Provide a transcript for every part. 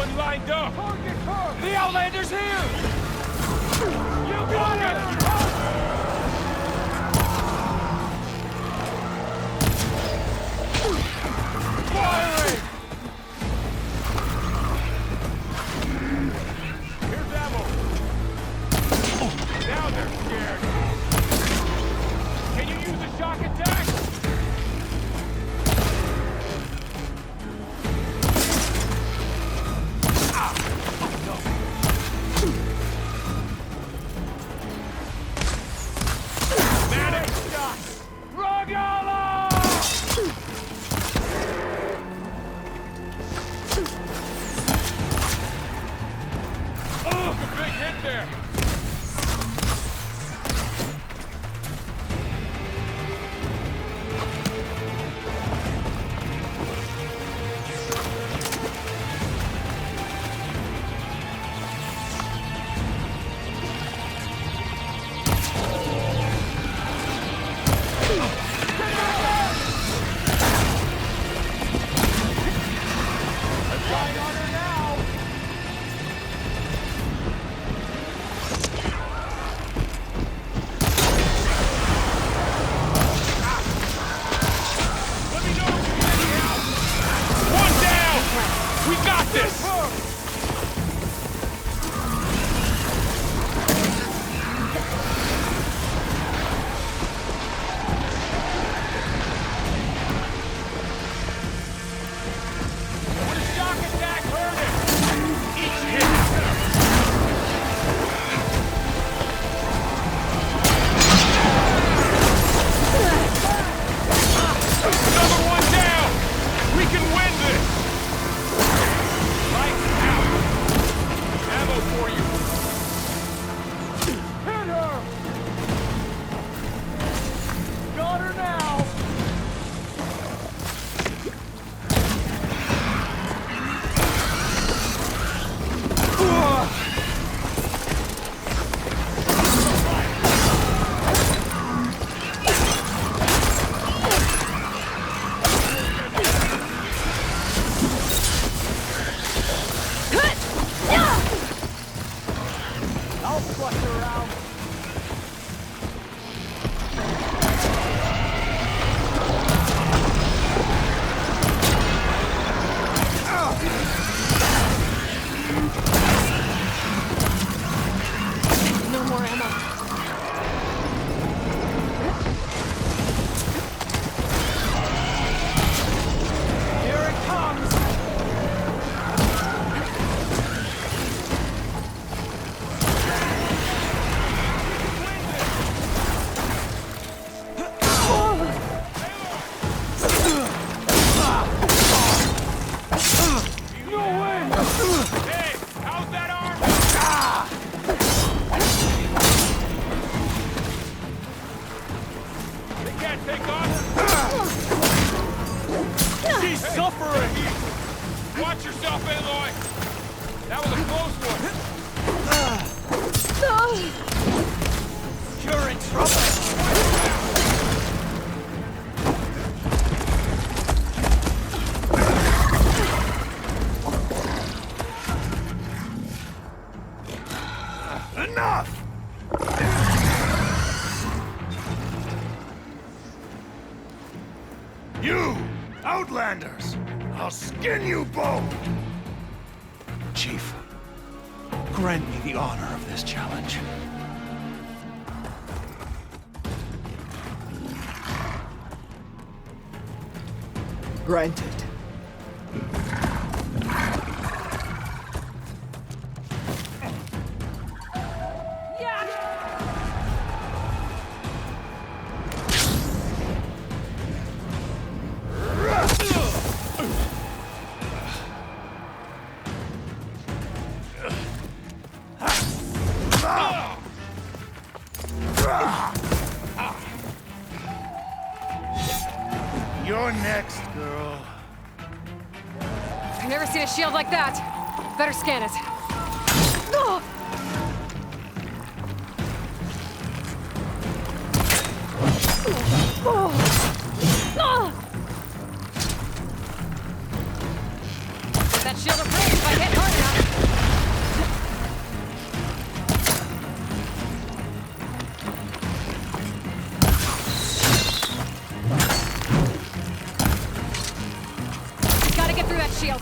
one lined up! The Outlander's here! You got it! Firing! Here's ammo! Now they're scared! Can you use a shock attack? Regalla! Oh, a big hit there. Watch yourself, Aloy! That was a close one! You're in trouble! Enough! You! Outlanders! I'll skin you both! Chief, grant me the honor of this challenge. Granted. You're next, girl. I've never seen a shield like that. Better scan it. That shield approved if I hit harder. shield.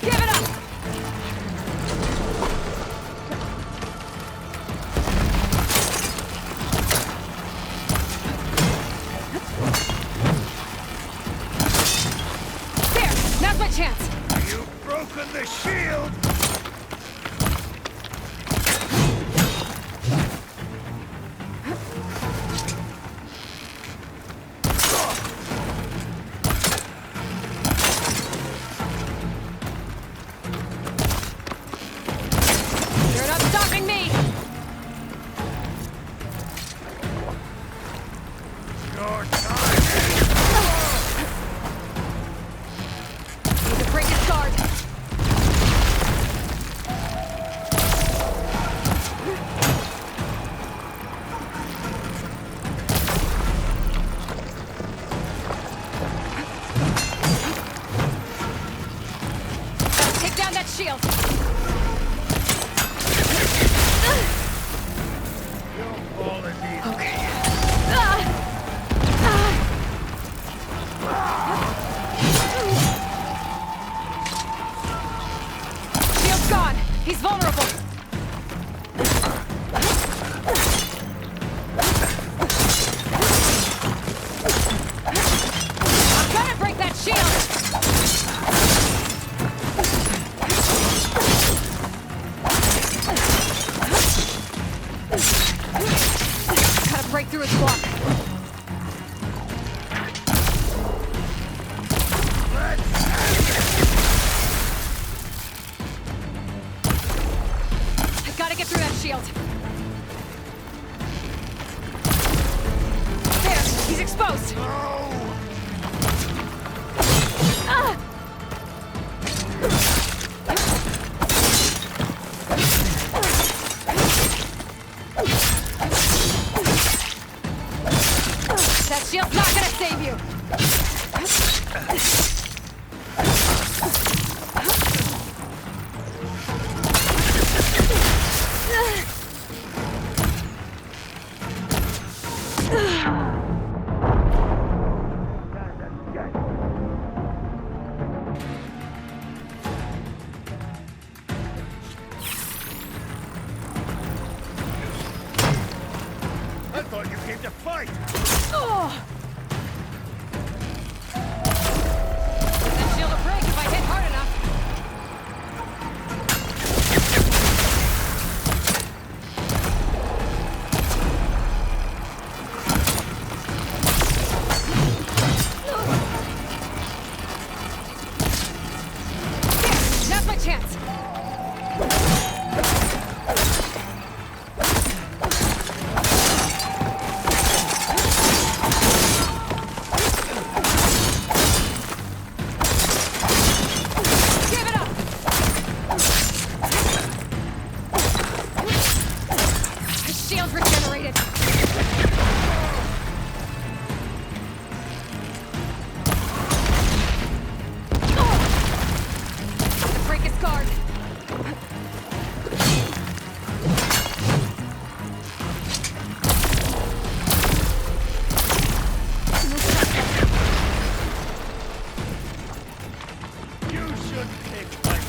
Give it up! There! Now's my chance! You've broken the shield! You're not stopping me! Your time is... Need to break his guard. Gotta take down that shield. You'll fall in these... Okay. Shield's gone. He's vulnerable. I'm gonna break that shield. Gotta break through his block. I gotta get through that shield. There, he's exposed. Ah! That shield's not gonna save you. I thought you came to fight! Oh! That shield will break if I hit hard enough. There, now's my chance. Give it up! His shield's regenerated. Oh! Break his guard. You shouldn't take fight!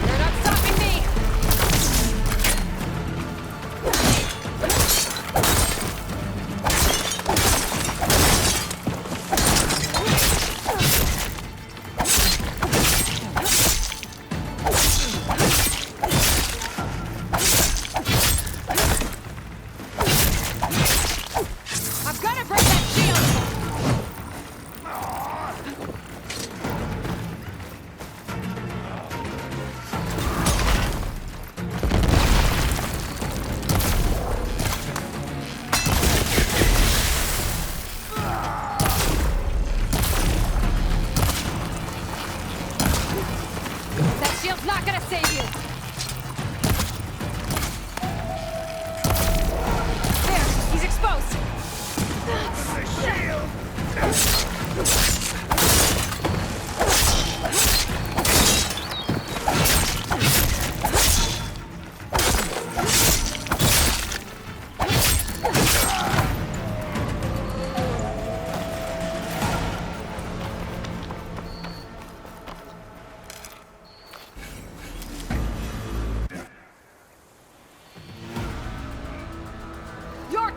You're not stopping me! I'm gonna break that shield! That shield's not gonna save you! There, he's exposed! The shield!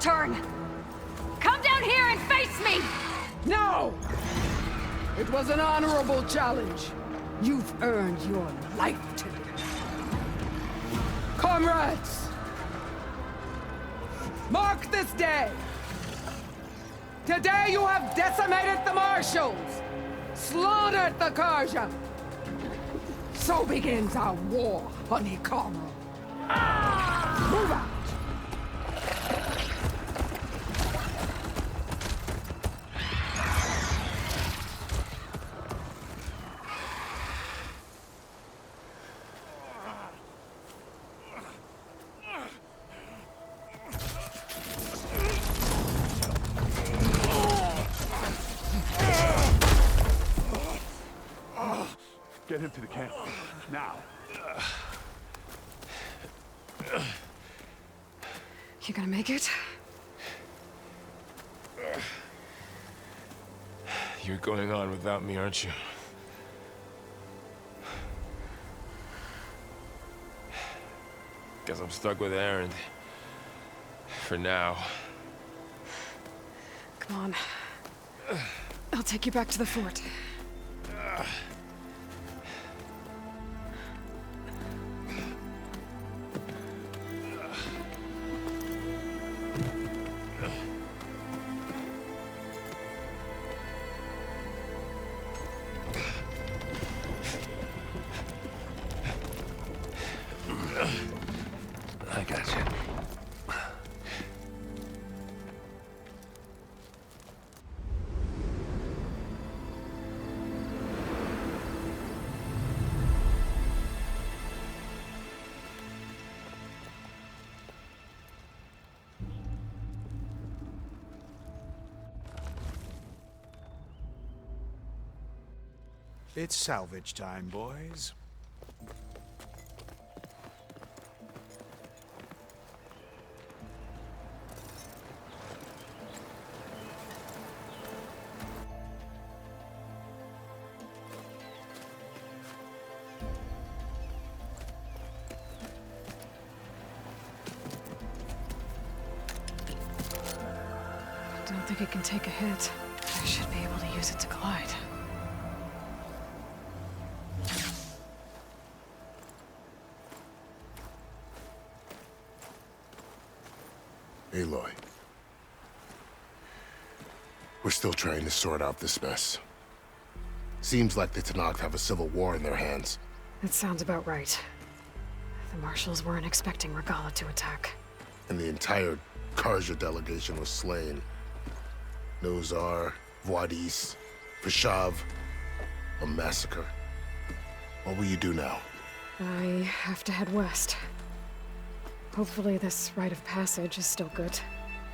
turn! Come down here and face me! No! It was an honorable challenge. You've earned your life today. Comrades! Mark this day! Today you have decimated the Marshals! Slaughtered the Karja! So begins our war on Hikaru. Move out! Get him to the camp. Now. You gonna make it? You're going on without me, aren't you? Guess I'm stuck with Aaron. For now. Come on. I'll take you back to the fort. I got you. It's salvage time, boys. Don't think it can take a hit. I should be able to use it to glide. Aloy. We're still trying to sort out this mess. Seems like the Tenakth have a civil war in their hands. That sounds about right. The Marshals weren't expecting Regalla to attack. And the entire Karja delegation was slain. Nozar, Voidis, Vashav. A massacre. What will you do now? I have to head west. Hopefully this rite of passage is still good.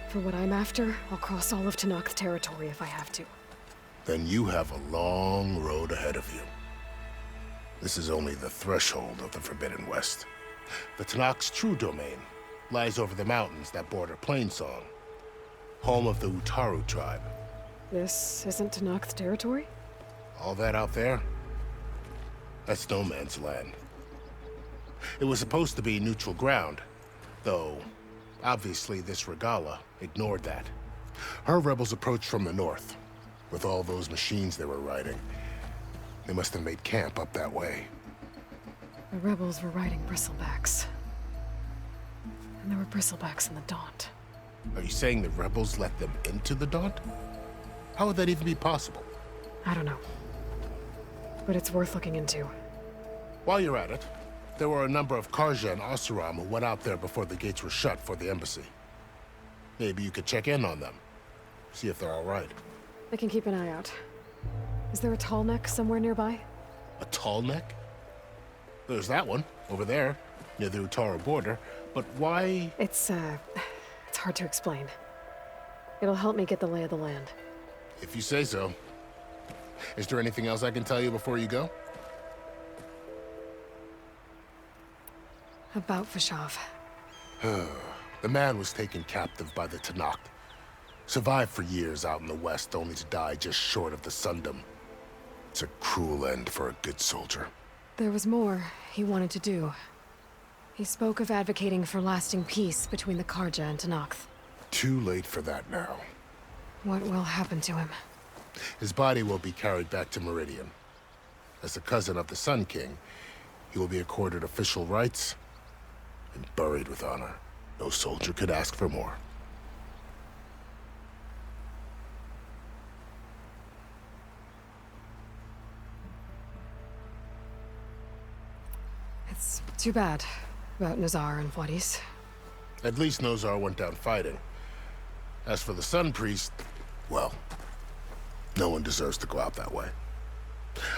For what I'm after, I'll cross all of Tenakth territory if I have to. Then you have a long road ahead of you. This is only the threshold of the Forbidden West. The Tenakth's true domain lies over the mountains that border Plainsong, home of the Utaru tribe. This isn't Tenakth territory? All that out there? That's no man's land. It was supposed to be neutral ground, though obviously this Regalla ignored that. Her rebels approached from the north, with all those machines they were riding. They must have made camp up that way. The rebels were riding bristlebacks. And there were bristlebacks in the Daunt. Are you saying the rebels let them into the Daunt? How would that even be possible? I don't know. But it's worth looking into. While you're at it, there were a number of Karja and Oseram who went out there before the gates were shut for the embassy. Maybe you could check in on them. See if they're all right. I can keep an eye out. Is there a tall neck somewhere nearby? A tall neck? There's that one, over there, near the Utaru border. But why? It's hard to explain. It'll help me get the lay of the land. If you say so. Is there anything else I can tell you before you go? About Vashav. The man was taken captive by the Tenakth. Survived for years out in the west, only to die just short of the Sundom. It's a cruel end for a good soldier. There was more he wanted to do. He spoke of advocating for lasting peace between the Karja and Tenakth. Too late for that now. What will happen to him? His body will be carried back to Meridian. As a cousin of the Sun King, he will be accorded official rights and buried with honor. No soldier could ask for more. It's too bad about Nazar and Wadis. At least Nozar went down fighting. As for the Sun Priest, well, no one deserves to go out that way.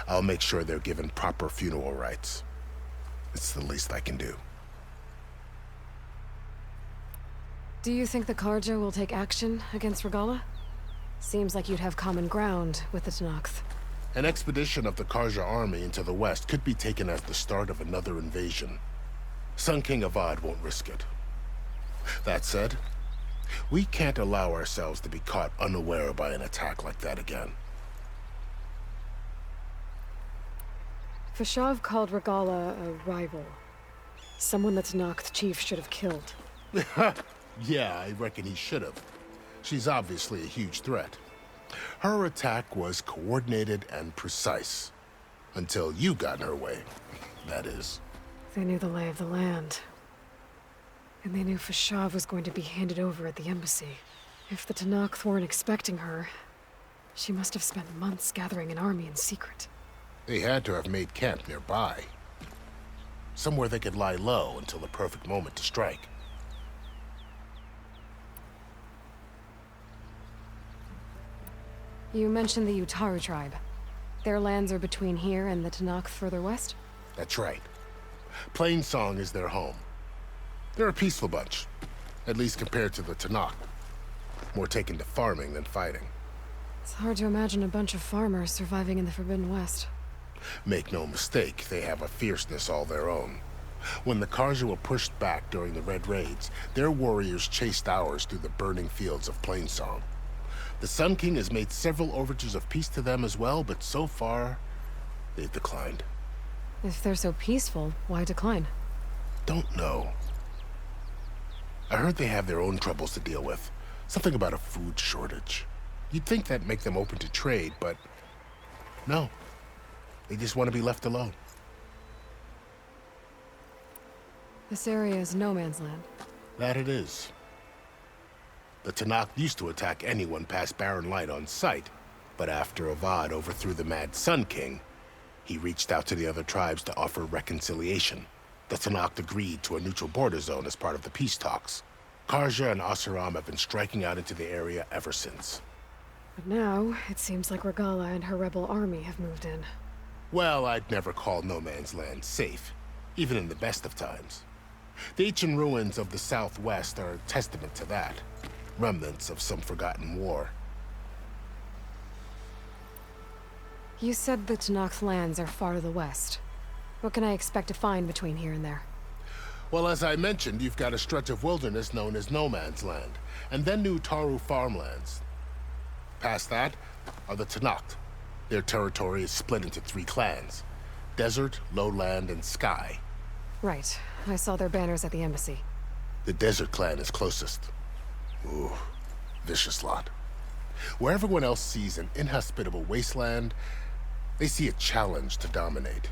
I'll make sure they're given proper funeral rites. It's the least I can do. Do you think the Karja will take action against Regalla? Seems like you'd have common ground with the Tenakth. An expedition of the Karja army into the west could be taken as the start of another invasion. Sun King Avad won't risk it. That said, we can't allow ourselves to be caught unaware by an attack like that again. Fashav called Regalla a rival. Someone that Tenakth chief should have killed. Yeah, I reckon he should have. She's obviously a huge threat. Her attack was coordinated and precise. Until you got in her way, that is. They knew the lay of the land. And they knew Fashav was going to be handed over at the embassy. If the Tenakth weren't expecting her, she must have spent months gathering an army in secret. They had to have made camp nearby. Somewhere they could lie low until the perfect moment to strike. You mentioned the Utaru tribe. Their lands are between here and the Tenakth further west? That's right. Plainsong is their home. They're a peaceful bunch, at least compared to the Tenakth. More taken to farming than fighting. It's hard to imagine a bunch of farmers surviving in the Forbidden West. Make no mistake, they have a fierceness all their own. When the Karja were pushed back during the Red Raids, their warriors chased ours through the burning fields of Plainsong. The Sun King has made several overtures of peace to them as well, but so far, they've declined. If they're so peaceful, why decline? Don't know. I heard they have their own troubles to deal with. Something about a food shortage. You'd think that'd make them open to trade, but no. They just want to be left alone. This area is no man's land. That it is. The Tenakth used to attack anyone past Barren Light on sight, but after Avad overthrew the Mad Sun King, he reached out to the other tribes to offer reconciliation. The Tenakth agreed to a neutral border zone as part of the peace talks. Karja and Oseram have been striking out into the area ever since. But now, it seems like Regalla and her rebel army have moved in. Well, I'd never call no man's land safe, even in the best of times. The ancient ruins of the southwest are a testament to that. Remnants of some forgotten war. You said the Tenakth lands are far to the west. What can I expect to find between here and there? Well, as I mentioned, you've got a stretch of wilderness known as No Man's Land, and then new Taru farmlands. Past that are the Tenakth. Their territory is split into 3 clans: Desert, Lowland, and Sky. Right. I saw their banners at the embassy. The Desert clan is closest. Ooh, vicious lot. Where everyone else sees an inhospitable wasteland, they see a challenge to dominate.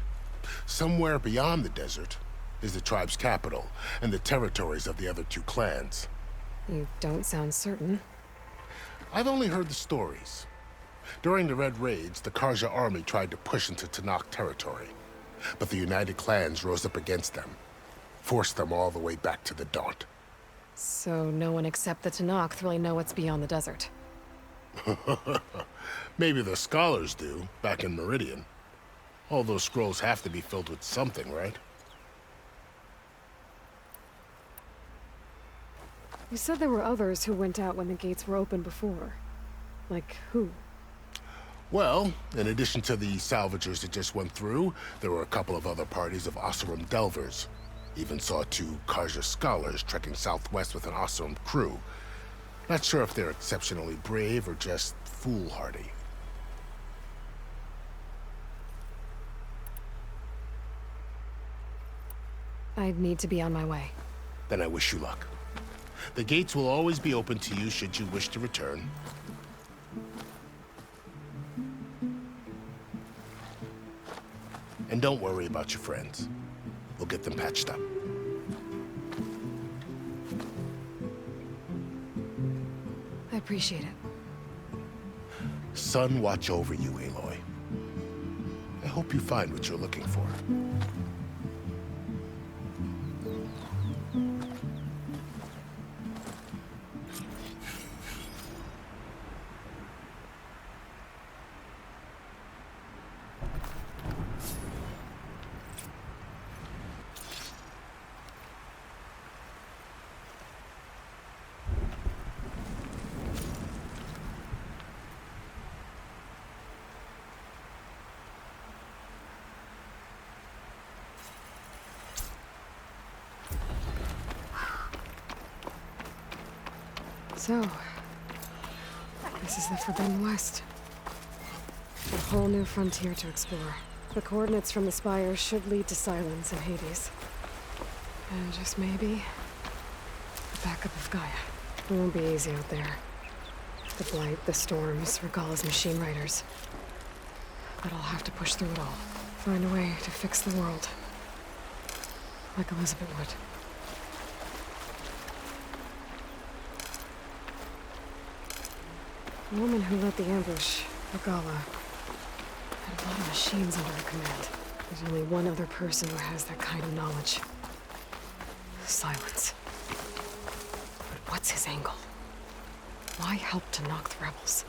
Somewhere beyond the desert is the tribe's capital and the territories of the other 2 clans. You don't sound certain. I've only heard the stories. During the Red Raids, the Karja army tried to push into Tenakth territory, but the united clans rose up against them, forced them all the way back to the Daunt. So no one except the Tenakth really know what's beyond the desert. Maybe the scholars do, back in Meridian. All those scrolls have to be filled with something, right? You said there were others who went out when the gates were open before. Like who? Well, in addition to the salvagers that just went through, there were a couple of other parties of Oseram delvers. Even saw 2 Karja scholars trekking southwest with an Oseram crew. Not sure if they're exceptionally brave or just foolhardy. I'd need to be on my way. Then I wish you luck. The gates will always be open to you should you wish to return. And don't worry about your friends. We'll get them patched up. I appreciate it. Sun watch over you, Aloy. I hope you find what you're looking for. So, this is the Forbidden West. A whole new frontier to explore. The coordinates from the spire should lead to Silence and Hades. And just maybe, the backup of Gaia. It won't be easy out there. The Blight, the Storms, Regalla's machine riders. But I'll have to push through it all. Find a way to fix the world. Like Elizabeth would. The woman who led the ambush, Regalla, had a lot of machines under her command. There's only one other person who has that kind of knowledge. Silence. But what's his angle? Why help to knock the rebels?